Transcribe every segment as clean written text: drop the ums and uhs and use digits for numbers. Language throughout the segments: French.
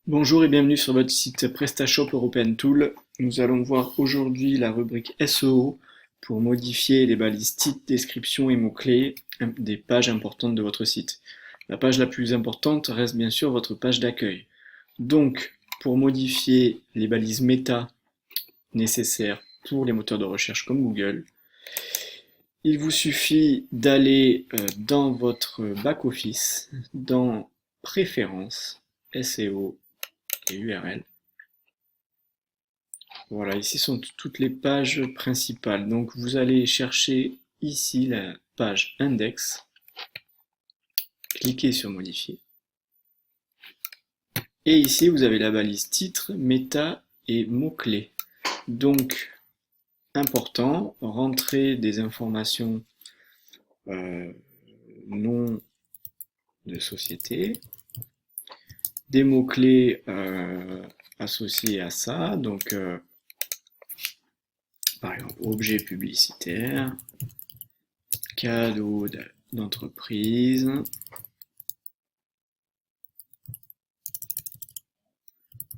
Bonjour et bienvenue sur votre site PrestaShop European Tool. Nous allons voir aujourd'hui la rubrique SEO pour modifier les balises titres, description et mots-clés des pages importantes de votre site. La page la plus importante reste bien sûr votre page d'accueil. Donc, pour modifier les balises méta nécessaires pour les moteurs de recherche comme Google, il vous suffit d'aller dans votre back-office, dans Préférences, SEO et URL. Voilà, ici sont toutes les pages principales. Donc vous allez chercher ici la page index, cliquez sur modifier. Et ici vous avez la balise titre, méta et mots-clés. Donc important, rentrez des informations nom de société, des mots-clés associés à ça, donc par exemple objet publicitaire, cadeau d'entreprise,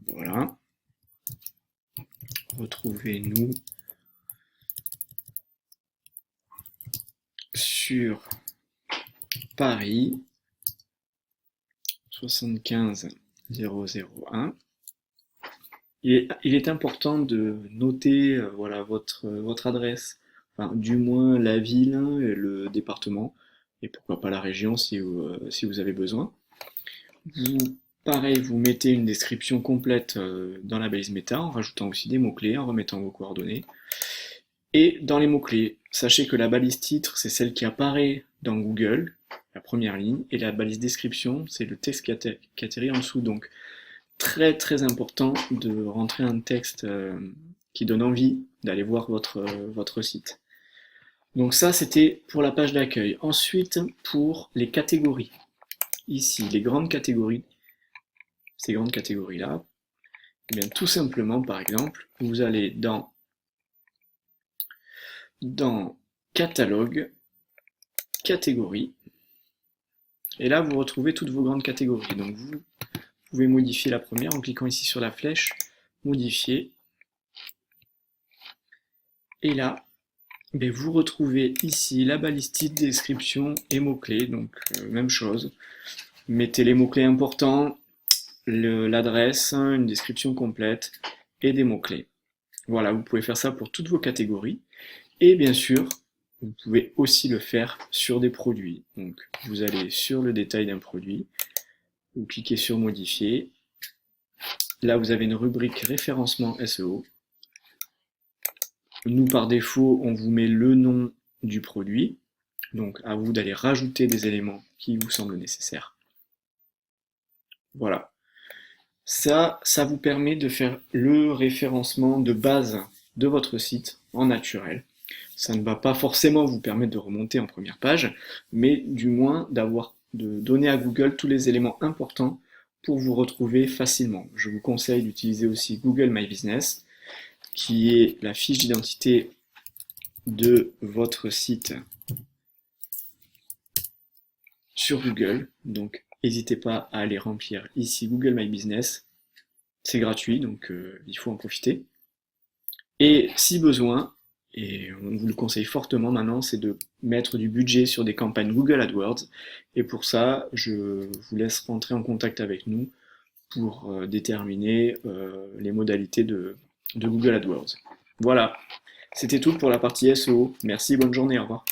voilà. Retrouvez-nous sur Paris 75 001. Il est important de noter voilà, votre adresse, enfin, du moins la ville, et le département, et pourquoi pas la région si vous avez besoin. Pareil, vous mettez une description complète dans la balise méta, en rajoutant aussi des mots-clés, en remettant vos coordonnées. Et dans les mots-clés, sachez que la balise titre, c'est celle qui apparaît dans Google, la première ligne, et la balise description, c'est le texte qui atterrit en dessous. Donc, très très important de rentrer un texte qui donne envie d'aller voir votre site. Donc ça, c'était pour la page d'accueil. Ensuite, pour les catégories. Ici, les grandes catégories, ces grandes catégories-là, eh bien, tout simplement, par exemple, vous allez dans catalogue, catégorie, et là, vous retrouvez toutes vos grandes catégories. Donc, vous pouvez modifier la première en cliquant ici sur la flèche, modifier, et là, vous retrouvez ici la balise titre, description et mots-clés, donc même chose. Mettez les mots-clés importants, l'adresse, une description complète et des mots-clés. Voilà, vous pouvez faire ça pour toutes vos catégories. Et bien sûr, vous pouvez aussi le faire sur des produits. Donc vous allez sur le détail d'un produit, vous cliquez sur modifier. Là, vous avez une rubrique référencement SEO. Nous, par défaut, on vous met le nom du produit. Donc, à vous d'aller rajouter des éléments qui vous semblent nécessaires. Voilà. Ça vous permet de faire le référencement de base de votre site en naturel. Ça ne va pas forcément vous permettre de remonter en première page, mais du moins de donner à Google tous les éléments importants pour vous retrouver facilement. Je vous conseille d'utiliser aussi Google My Business, qui est la fiche d'identité de votre site sur Google. Donc, n'hésitez pas à aller remplir ici Google My Business. C'est gratuit, donc il faut en profiter. Et si besoin, et on vous le conseille fortement maintenant, c'est de mettre du budget sur des campagnes Google AdWords. Et pour ça, je vous laisse rentrer en contact avec nous pour déterminer les modalités de Google AdWords. Voilà, c'était tout pour la partie SEO. Merci, bonne journée, au revoir.